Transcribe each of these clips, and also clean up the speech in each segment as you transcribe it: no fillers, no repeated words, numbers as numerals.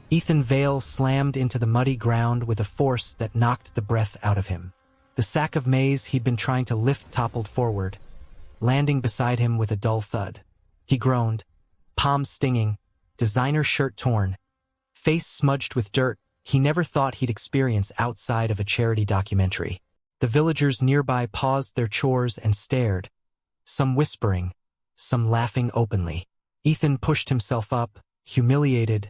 Ethan Vale slammed into the muddy ground with a force that knocked the breath out of him. The sack of maize he'd been trying to lift toppled forward, landing beside him with a dull thud. He groaned, palms stinging, designer shirt torn, face smudged with dirt he never thought he'd experience outside of a charity documentary. The villagers nearby paused their chores and stared, some whispering, some laughing openly. Ethan pushed himself up, humiliated,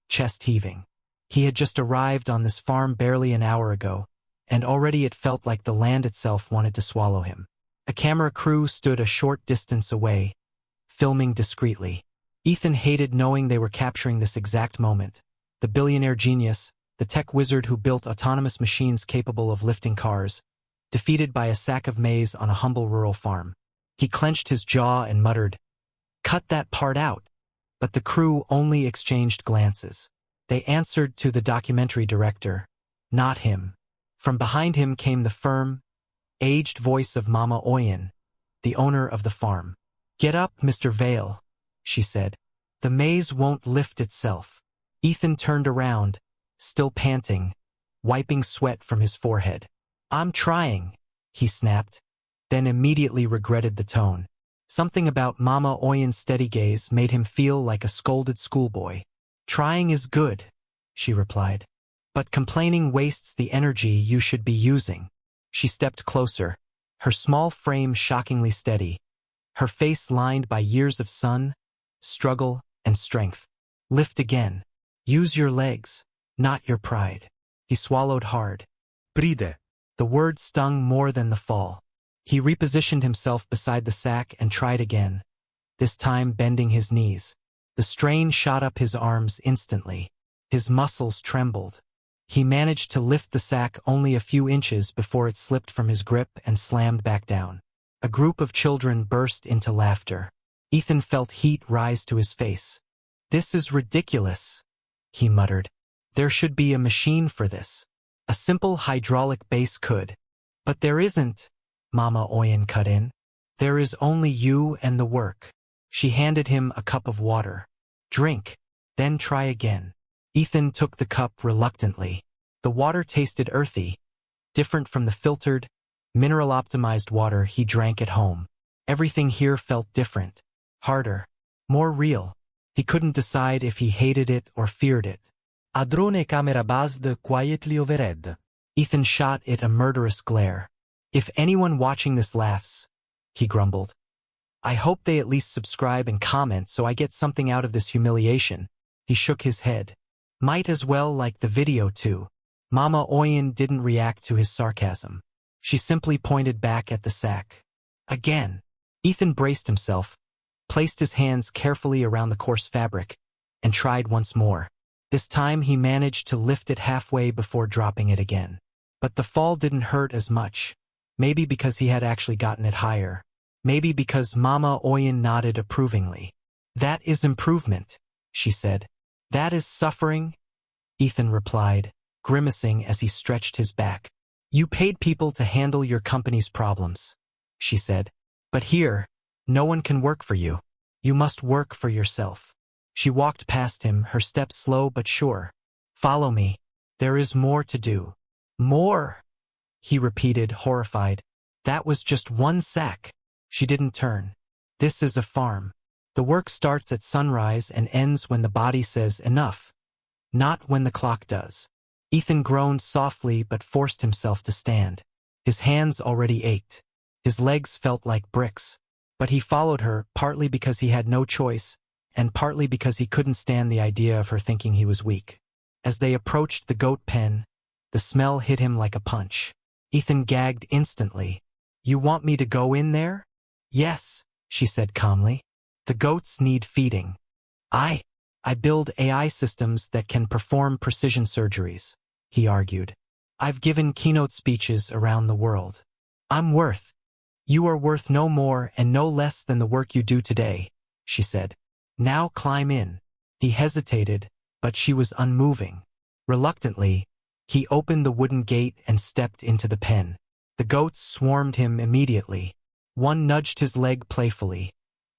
chest heaving. He had just arrived on this farm barely an hour ago, and already it felt like the land itself wanted to swallow him. A camera crew stood a short distance away, filming discreetly. Ethan hated knowing they were capturing this exact moment. The billionaire genius, the tech wizard who built autonomous machines capable of lifting cars, defeated by a sack of maize on a humble rural farm. He clenched his jaw and muttered, "Cut that part out." But the crew only exchanged glances. They answered to the documentary director, not him. From behind him came the firm, aged voice of Mama Oyin, the owner of the farm. "Get up, Mr. Vale," she said. "The maize won't lift itself." Ethan turned around, still panting, wiping sweat from his forehead. "I'm trying," he snapped, then immediately regretted the tone. Something about Mama Oyin's steady gaze made him feel like a scolded schoolboy. "Trying is good," she replied. "But complaining wastes the energy you should be using." She stepped closer, her small frame shockingly steady, her face lined by years of sun, struggle, and strength. "Lift again. Use your legs, not your pride." He swallowed hard. "Bride." The word stung more than the fall. He repositioned himself beside the sack and tried again, this time bending his knees. The strain shot up his arms instantly. His muscles trembled. He managed to lift the sack only a few inches before it slipped from his grip and slammed back down. A group of children burst into laughter. Ethan felt heat rise to his face. "This is ridiculous," he muttered. "There should be a machine for this. A simple hydraulic base could." "But there isn't," Mama Oyin cut in. "There is only you and the work." She handed him a cup of water. "Drink, then try again." Ethan took the cup reluctantly. The water tasted earthy, different from the filtered, mineral-optimized water he drank at home. Everything here felt different, harder, more real. He couldn't decide if he hated it or feared it. "A drone camera buzzed quietly overhead." Ethan shot it a murderous glare. "If anyone watching this laughs," he grumbled, "I hope they at least subscribe and comment so I get something out of this humiliation." He shook his head. "Might as well like the video too." Mama Oyin didn't react to his sarcasm. She simply pointed back at the sack. Again. Ethan braced himself, placed his hands carefully around the coarse fabric, and tried once more. This time he managed to lift it halfway before dropping it again. But the fall didn't hurt as much. Maybe because he had actually gotten it higher. Maybe because Mama Oyin nodded approvingly. "That is improvement," she said. "That is suffering," Ethan replied, grimacing as he stretched his back. "You paid people to handle your company's problems," she said. "But here, no one can work for you. You must work for yourself." She walked past him, her steps slow but sure. "Follow me. There is more to do." "More," he repeated, horrified. "That was just one sack." She didn't turn. "This is a farm. The work starts at sunrise and ends when the body says enough, not when the clock does." Ethan groaned softly but forced himself to stand. His hands already ached. His legs felt like bricks. But he followed her, partly because he had no choice, and partly because he couldn't stand the idea of her thinking he was weak. As they approached the goat pen, the smell hit him like a punch. Ethan gagged instantly. "You want me to go in there?" "Yes," she said calmly. "The goats need feeding. I build AI systems that can perform precision surgeries," he argued. "I've given keynote speeches around the world. You are worth no more and no less than the work you do today," she said. "Now climb in." He hesitated, but she was unmoving. Reluctantly, he opened the wooden gate and stepped into the pen. The goats swarmed him immediately. One nudged his leg playfully.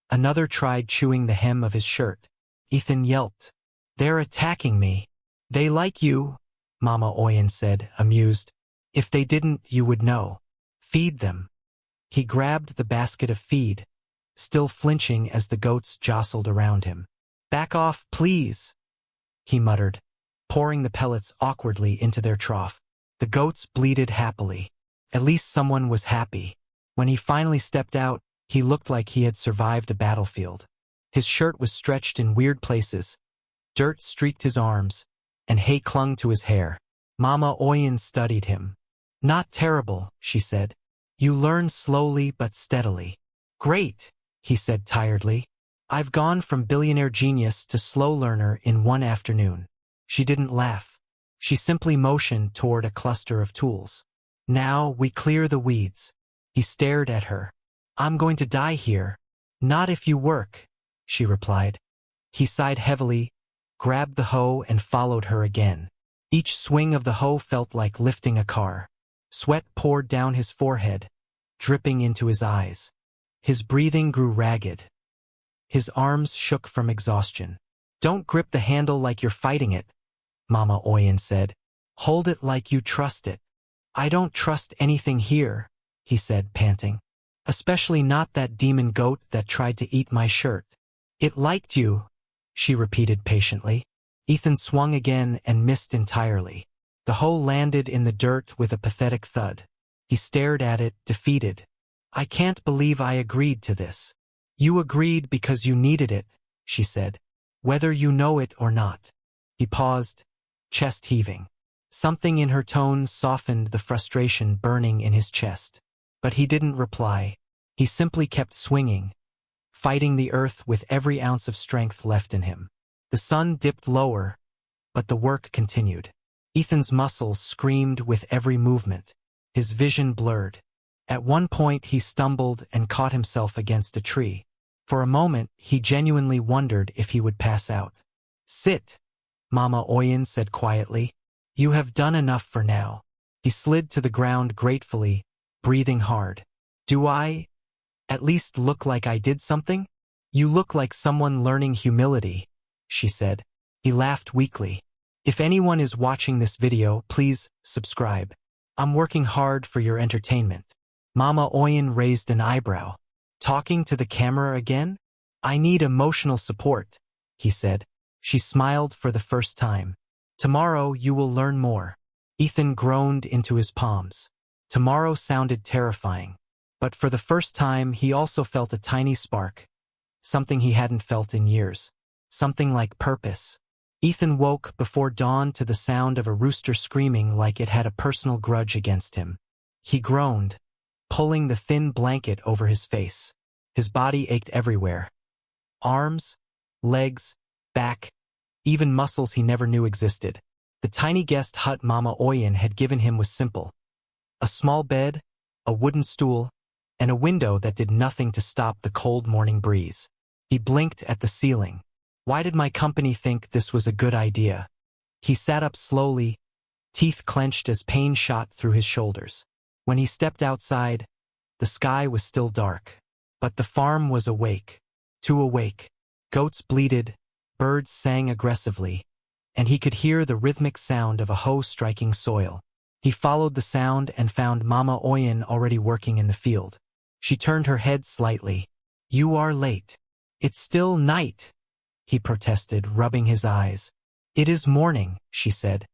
Another tried chewing the hem of his shirt. Ethan yelped, "They're attacking me." They like you, Mama Oyin said, amused. If they didn't, you would know. Feed them. He grabbed the basket of feed, still flinching as the goats jostled around him. Back off, please, he muttered, pouring the pellets awkwardly into their trough. The goats bleated happily. At least someone was happy. When he finally stepped out, he looked like he had survived a battlefield. His shirt was stretched in weird places, dirt streaked his arms, and hay clung to his hair. Mama Oyin studied him. Not terrible, she said. You learn slowly but steadily. Great, he said tiredly. I've gone from billionaire genius to slow learner in one afternoon. She didn't laugh. She simply motioned toward a cluster of tools. Now we clear the weeds. He stared at her. I'm going to die here. Not if you work, she replied. He sighed heavily, grabbed the hoe and followed her again. Each swing of the hoe felt like lifting a car. Sweat poured down his forehead, dripping into his eyes. His breathing grew ragged. His arms shook from exhaustion. Don't grip the handle like you're fighting it, Mama Oyin said. Hold it like you trust it. I don't trust anything here, he said, panting. Especially not that demon goat that tried to eat my shirt. It liked you, she repeated patiently. Ethan swung again and missed entirely. The hoe landed in the dirt with a pathetic thud. He stared at it, defeated. I can't believe I agreed to this. You agreed because you needed it, she said. Whether you know it or not. He paused, chest heaving. Something in her tone softened the frustration burning in his chest. But he didn't reply. He simply kept swinging, fighting the earth with every ounce of strength left in him. The sun dipped lower, but the work continued. Ethan's muscles screamed with every movement. His vision blurred. At one point he stumbled and caught himself against a tree. For a moment he genuinely wondered if he would pass out. Sit, Mama Oyin said quietly. You have done enough for now. He slid to the ground gratefully, breathing hard. Do I at least look like I did something? You look like someone learning humility, she said. He laughed weakly. If anyone is watching this video, please subscribe. I'm working hard for your entertainment. Mama Oyin raised an eyebrow. Talking to the camera again? I need emotional support, he said. She smiled for the first time. Tomorrow you will learn more. Ethan groaned into his palms. Tomorrow sounded terrifying. But for the first time he also felt a tiny spark. Something he hadn't felt in years. Something like purpose. Ethan woke before dawn to the sound of a rooster screaming like it had a personal grudge against him. He groaned, pulling the thin blanket over his face. His body ached everywhere. Arms, legs, back, even muscles he never knew existed. The tiny guest hut Mama Oyin had given him was simple. A small bed, a wooden stool, and a window that did nothing to stop the cold morning breeze. He blinked at the ceiling. Why did my company think this was a good idea? He sat up slowly, teeth clenched as pain shot through his shoulders. When he stepped outside, the sky was still dark. But the farm was awake. Too awake. Goats bleated, birds sang aggressively, and he could hear the rhythmic sound of a hoe striking soil. He followed the sound and found Mama Oyin already working in the field. She turned her head slightly. You are late. It's still night, he protested, rubbing his eyes. It is morning, she said.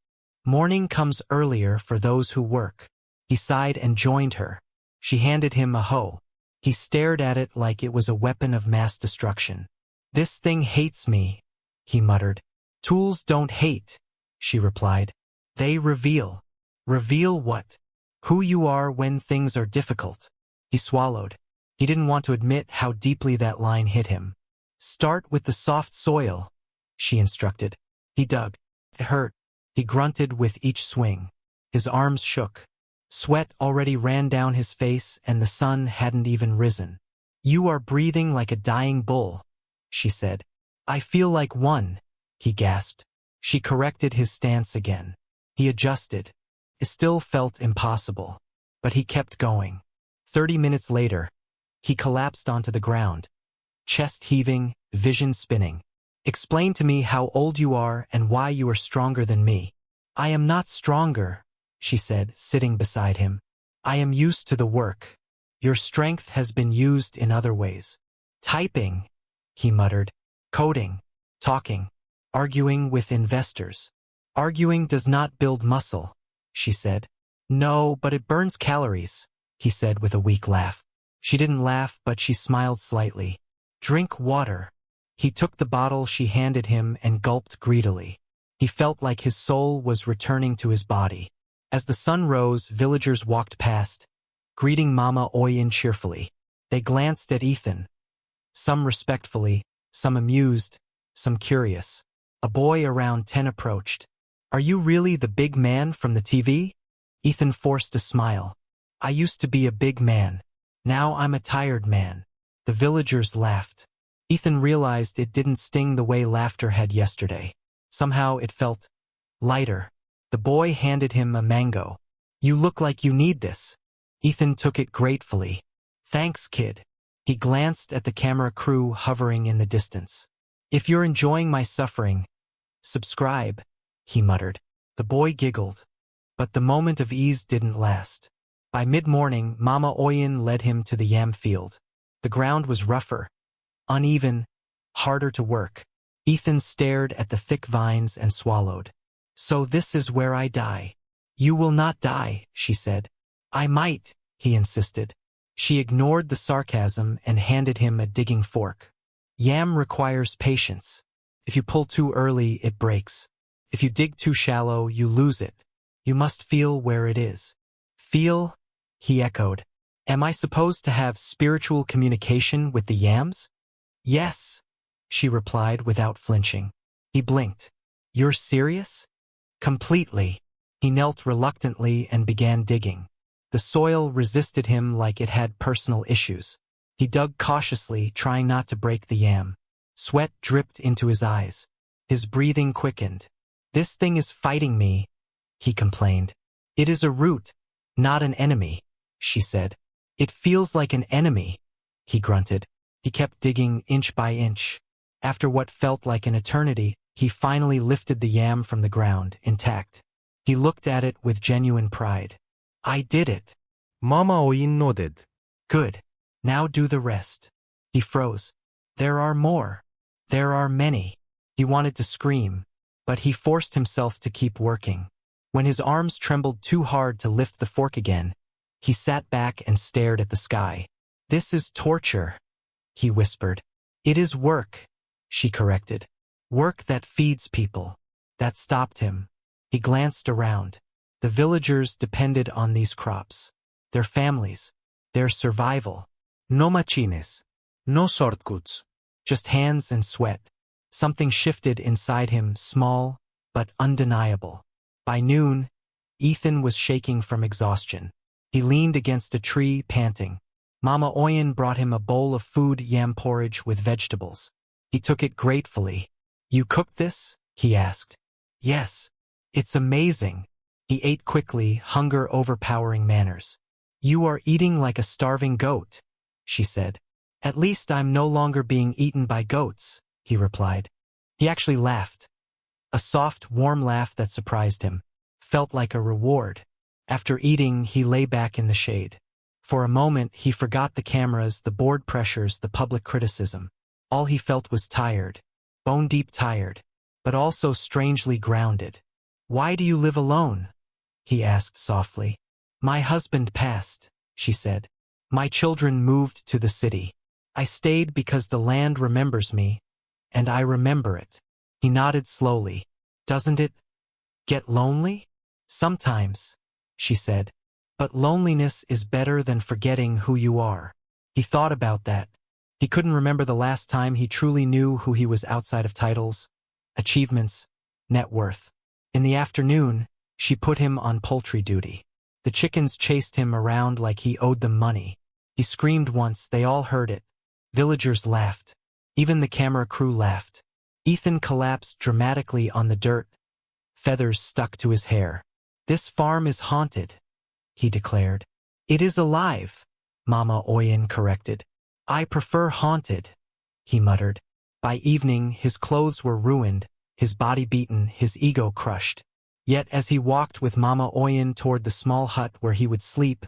Morning comes earlier for those who work. He sighed and joined her. She handed him a hoe. He stared at it like it was a weapon of mass destruction. This thing hates me, he muttered. Tools don't hate, she replied. They reveal. Reveal what? Who you are when things are difficult. He swallowed. He didn't want to admit how deeply that line hit him. Start with the soft soil, she instructed. He dug. It hurt. He grunted with each swing. His arms shook. Sweat already ran down his face and the sun hadn't even risen. You are breathing like a dying bull, she said. I feel like one, he gasped. She corrected his stance again. He adjusted. It still felt impossible, but he kept going. 30 minutes later, he collapsed onto the ground, chest heaving, vision spinning. Explain to me how old you are and why you are stronger than me. I am not stronger, she said, sitting beside him. I am used to the work. Your strength has been used in other ways. Typing, he muttered. Coding, talking, arguing with investors. Arguing does not build muscle, she said. No, but it burns calories, he said with a weak laugh. She didn't laugh, but she smiled slightly. Drink water. He took the bottle she handed him and gulped greedily. He felt like his soul was returning to his body. As the sun rose, villagers walked past, greeting Mama Oyin cheerfully. They glanced at Ethan, some respectfully, some amused, some curious. A boy around 10 approached. Are you really the big man from the TV? Ethan forced a smile. I used to be a big man. Now I'm a tired man. The villagers laughed. Ethan realized it didn't sting the way laughter had yesterday. Somehow it felt lighter. The boy handed him a mango. You look like you need this. Ethan took it gratefully. Thanks, kid. He glanced at the camera crew hovering in the distance. If you're enjoying my suffering, subscribe, he muttered. The boy giggled. But the moment of ease didn't last. By mid-morning, Mama Oyin led him to the yam field. The ground was rougher, uneven, harder to work. Ethan stared at the thick vines and swallowed. So this is where I die. You will not die, she said. I might, he insisted. She ignored the sarcasm and handed him a digging fork. Yam requires patience. If you pull too early, it breaks. If you dig too shallow, you lose it. You must feel where it is. Feel? He echoed. Am I supposed to have spiritual communication with the yams? Yes, she replied without flinching. He blinked. You're serious? Completely. He knelt reluctantly and began digging. The soil resisted him like it had personal issues. He dug cautiously, trying not to break the yam. Sweat dripped into his eyes. His breathing quickened. This thing is fighting me, he complained. It is a root, not an enemy, she said. It feels like an enemy, he grunted. He kept digging inch by inch. After what felt like an eternity, he finally lifted the yam from the ground, intact. He looked at it with genuine pride. I did it. Mama Oyin nodded. Good. Now do the rest. He froze. There are more. There are many. He wanted to scream, but he forced himself to keep working. When his arms trembled too hard to lift the fork again, he sat back and stared at the sky. This is torture, he whispered. It is work, she corrected. Work that feeds people. That stopped him. He glanced around. The villagers depended on these crops. Their families. Their survival. No machines. No shortcuts. Just hands and sweat. Something shifted inside him, small, but undeniable. By noon, Ethan was shaking from exhaustion. He leaned against a tree, panting. Mama Oyin brought him a bowl of food, yam porridge with vegetables. He took it gratefully. You cooked this? He asked. Yes. It's amazing. He ate quickly, hunger overpowering manners. You are eating like a starving goat, she said. At least I'm no longer being eaten by goats, he replied. He actually laughed. A soft, warm laugh that surprised him. Felt like a reward. After eating, he lay back in the shade. For a moment, he forgot the cameras, the board pressures, the public criticism. All he felt was tired. Bone-deep tired, but also strangely grounded. Why do you live alone? He asked softly. My husband passed, she said. My children moved to the city. I stayed because the land remembers me, and I remember it. He nodded slowly. Doesn't it get lonely? Sometimes, she said. But loneliness is better than forgetting who you are. He thought about that. He couldn't remember the last time he truly knew who he was outside of titles, achievements, net worth. In the afternoon, she put him on poultry duty. The chickens chased him around like he owed them money. He screamed once, they all heard it. Villagers laughed. Even the camera crew laughed. Ethan collapsed dramatically on the dirt. Feathers stuck to his hair. This farm is haunted, he declared. It is alive, Mama Oyin corrected. I prefer haunted, he muttered. By evening, his clothes were ruined, his body beaten, his ego crushed. Yet as he walked with Mama Oyin toward the small hut where he would sleep,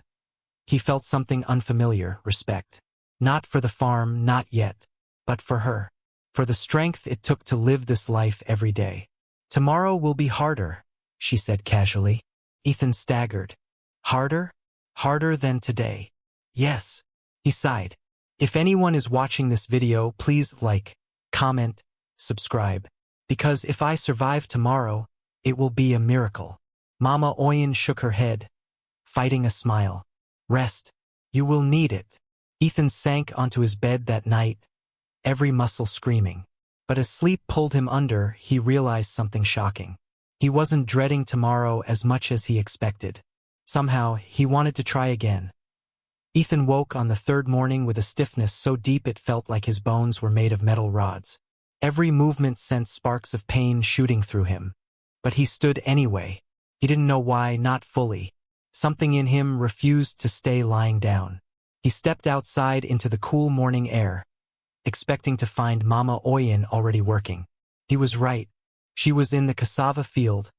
he felt something unfamiliar, respect. Not for the farm, not yet, but for her. For the strength it took to live this life every day. Tomorrow will be harder, she said casually. Ethan staggered. Harder? Harder than today. Yes. He sighed. If anyone is watching this video, please like, comment, subscribe. Because if I survive tomorrow, it will be a miracle. Mama Oyin shook her head, fighting a smile. Rest. You will need it. Ethan sank onto his bed that night, every muscle screaming. But as sleep pulled him under, he realized something shocking. He wasn't dreading tomorrow as much as he expected. Somehow, he wanted to try again. Ethan woke on the third morning with a stiffness so deep it felt like his bones were made of metal rods. Every movement sent sparks of pain shooting through him. But he stood anyway. He didn't know why, not fully. Something in him refused to stay lying down. He stepped outside into the cool morning air, expecting to find Mama Oyin already working. He was right. She was in the cassava field,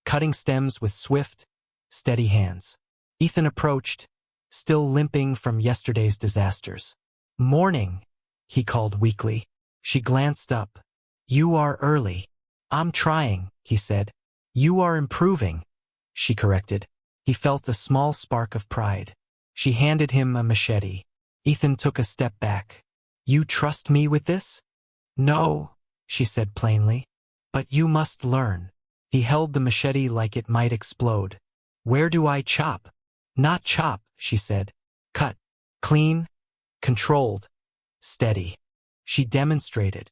cutting stems with swift, steady hands. Ethan approached, still limping from yesterday's disasters. Morning, he called weakly. She glanced up. You are early. I'm trying, he said. You are improving, she corrected. He felt a small spark of pride. She handed him a machete. Ethan took a step back. You trust me with this? No, she said plainly. But you must learn. He held the machete like it might explode. Where do I chop? Not chop, she said. Cut. Clean. Controlled. Steady. She demonstrated.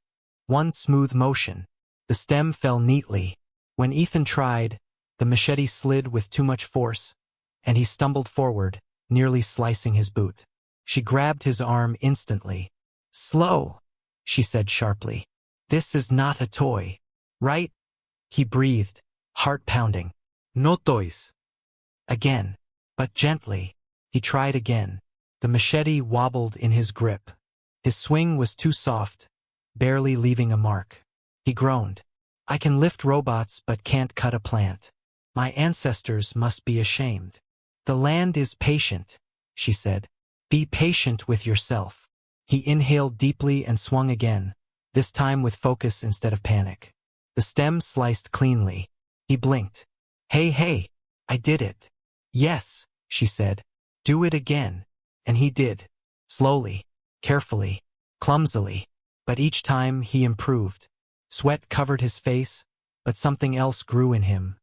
One smooth motion. The stem fell neatly. When Ethan tried, the machete slid with too much force, and he stumbled forward, nearly slicing his boot. She grabbed his arm instantly. Slow, she said sharply. This is not a toy. Right? He breathed, heart pounding. No toys. Again, but gently. He tried again. The machete wobbled in his grip. His swing was too soft, barely leaving a mark. He groaned. I can lift robots but can't cut a plant. My ancestors must be ashamed. The land is patient, she said. Be patient with yourself. He inhaled deeply and swung again, this time with focus instead of panic. The stem sliced cleanly. He blinked. Hey, I did it. Yes, she said. Do it again. And he did. Slowly, carefully, clumsily. But each time he improved. Sweat covered his face, but something else grew in him.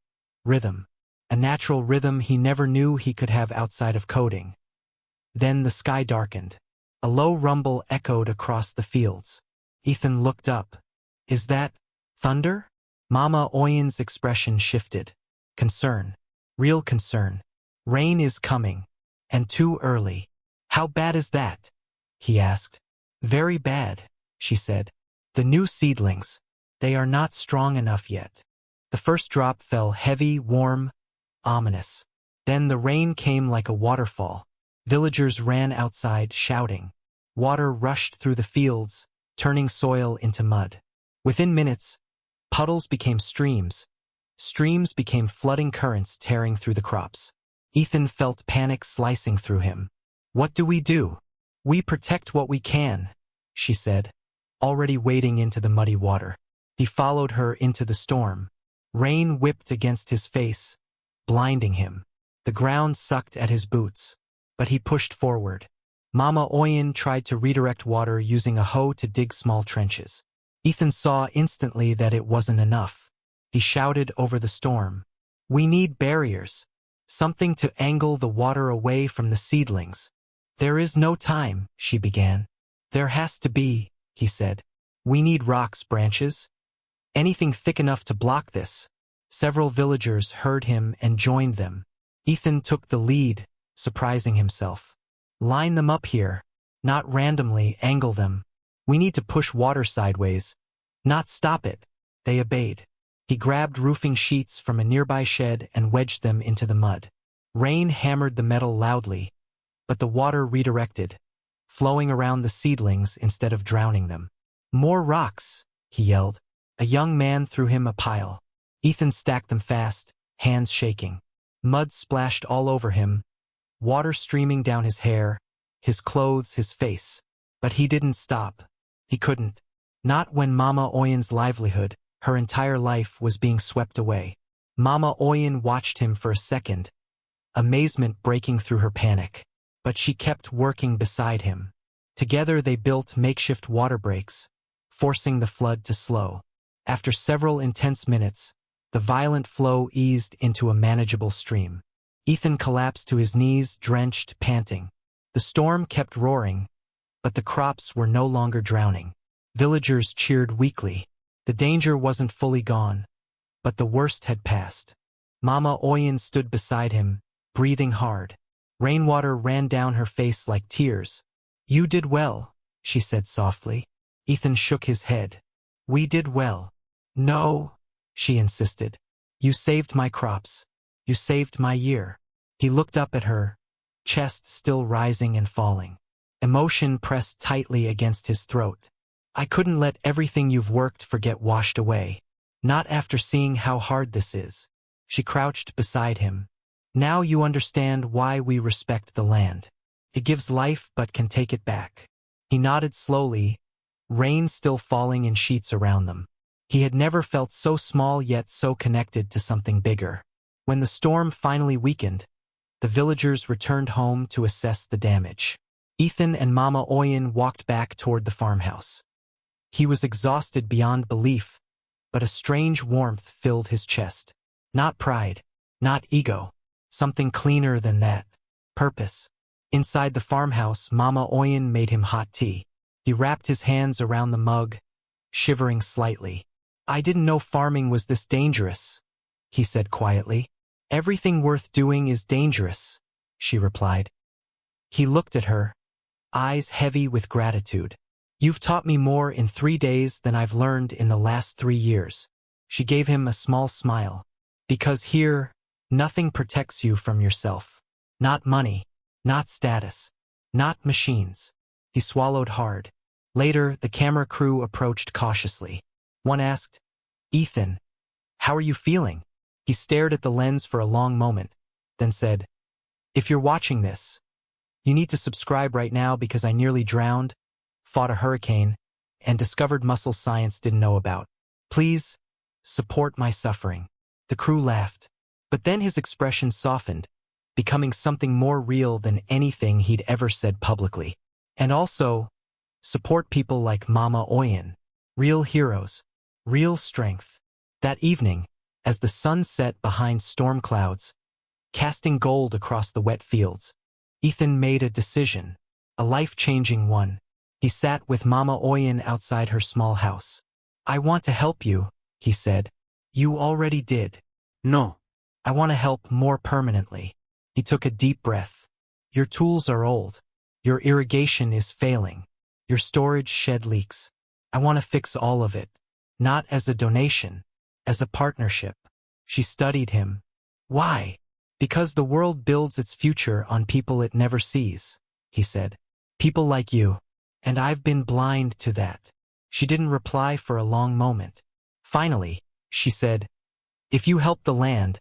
Rhythm. A natural rhythm he never knew he could have outside of coding. Then the sky darkened. A low rumble echoed across the fields. Ethan looked up. Is that thunder? Mama Oyin's expression shifted. Concern. Real concern. Rain is coming. And too early. How bad is that? He asked. Very bad, she said. The new seedlings. They are not strong enough yet. The first drop fell heavy, warm, ominous. Then the rain came like a waterfall. Villagers ran outside, shouting. Water rushed through the fields, turning soil into mud. Within minutes, puddles became streams. Streams became flooding currents tearing through the crops. Ethan felt panic slicing through him. What do? We protect what we can, she said, already wading into the muddy water. He followed her into the storm. Rain whipped against his face, blinding him. The ground sucked at his boots, but he pushed forward. Mama Oyin tried to redirect water using a hoe to dig small trenches. Ethan saw instantly that it wasn't enough. He shouted over the storm. We need barriers. Something to angle the water away from the seedlings. There is no time, she began. There has to be, he said. We need rocks, branches. Anything thick enough to block this. Several villagers heard him and joined them. Ethan took the lead, surprising himself. Line them up here. Not randomly angle them. We need to push water sideways. Not stop it. They obeyed. He grabbed roofing sheets from a nearby shed and wedged them into the mud. Rain hammered the metal loudly, but the water redirected, flowing around the seedlings instead of drowning them. More rocks, he yelled. A young man threw him a pile. Ethan stacked them fast, hands shaking. Mud splashed all over him, water streaming down his hair, his clothes, his face. But he didn't stop. He couldn't. Not when Mama Oyin's livelihood, her entire life, was being swept away. Mama Oyin watched him for a second, amazement breaking through her panic. But she kept working beside him. Together they built makeshift water breaks, forcing the flood to slow. After several intense minutes, the violent flow eased into a manageable stream. Ethan collapsed to his knees, drenched, panting. The storm kept roaring, but the crops were no longer drowning. Villagers cheered weakly. The danger wasn't fully gone, but the worst had passed. Mama Oyin stood beside him, breathing hard. Rainwater ran down her face like tears. "You did well," she said softly. Ethan shook his head. "We did well." "No," she insisted. "You saved my crops. You saved my year." He looked up at her, chest still rising and falling. Emotion pressed tightly against his throat. "I couldn't let everything you've worked for get washed away. Not after seeing how hard this is." She crouched beside him. "Now you understand why we respect the land. It gives life but can take it back." He nodded slowly, rain still falling in sheets around them. He had never felt so small yet so connected to something bigger. When the storm finally weakened, the villagers returned home to assess the damage. Ethan and Mama Oyin walked back toward the farmhouse. He was exhausted beyond belief, but a strange warmth filled his chest. Not pride, not ego, something cleaner than that. Purpose. Inside the farmhouse, Mama Oyin made him hot tea. He wrapped his hands around the mug, shivering slightly. "I didn't know farming was this dangerous," he said quietly. "Everything worth doing is dangerous," she replied. He looked at her, eyes heavy with gratitude. "You've taught me more in 3 days than I've learned in the last 3 years. She gave him a small smile. "Because here, nothing protects you from yourself. Not money, not status, not machines." He swallowed hard. Later, the camera crew approached cautiously. One asked, "Ethan, how are you feeling?" He stared at the lens for a long moment, then said, "If you're watching this, you need to subscribe right now because I nearly drowned, fought a hurricane, and discovered muscle science didn't know about. Please, support my suffering." The crew laughed, but then his expression softened, becoming something more real than anything he'd ever said publicly. "And also, support people like Mama Oyin. Real heroes, real strength." That evening, as the sun set behind storm clouds, casting gold across the wet fields, Ethan made a decision, a life-changing one. He sat with Mama Oyin outside her small house. "I want to help you," he said. "You already did." "No. I want to help more permanently." He took a deep breath. "Your tools are old. Your irrigation is failing. Your storage shed leaks. I want to fix all of it. Not as a donation, as a partnership." She studied him. "Why?" "Because the world builds its future on people it never sees," he said. "People like you. And I've been blind to that." She didn't reply for a long moment. Finally, she said, "If you help the land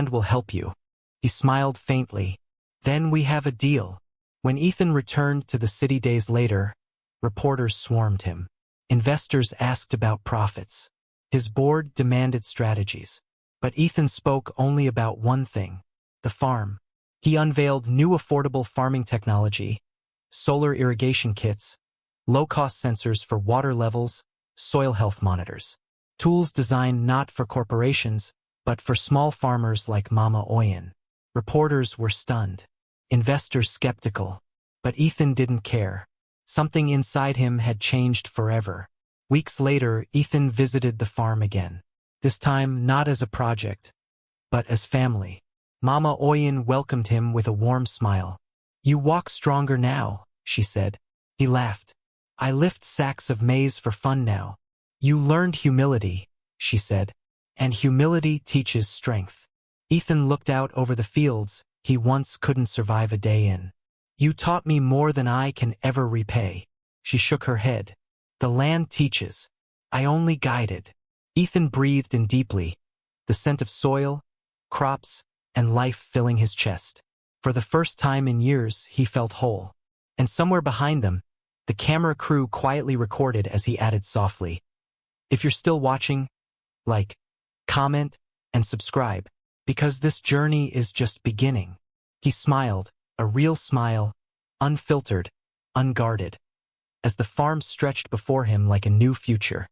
will help you." He smiled faintly. "Then we have a deal." When Ethan returned to the city days later, reporters swarmed him. Investors asked about profits. His board demanded strategies. But Ethan spoke only about one thing, the farm. He unveiled new affordable farming technology, solar irrigation kits, low-cost sensors for water levels, soil health monitors. Tools designed not for corporations, but for small farmers like Mama Oyin. Reporters were stunned. Investors skeptical. But Ethan didn't care. Something inside him had changed forever. Weeks later, Ethan visited the farm again. This time not as a project, but as family. Mama Oyin welcomed him with a warm smile. "You walk stronger now," she said. He laughed. "I lift sacks of maize for fun now." "You learned humility," she said. "And humility teaches strength." Ethan looked out over the fields he once couldn't survive a day in. "You taught me more than I can ever repay." She shook her head. The land teaches. I only guided. Ethan breathed in deeply, the scent of soil, crops, and life filling his chest. For the first time in years, he felt whole. And somewhere behind them, the camera crew quietly recorded as he added softly, "If you're still watching, like, comment, and subscribe, because this journey is just beginning." He smiled, a real smile, unfiltered, unguarded, as the farm stretched before him like a new future.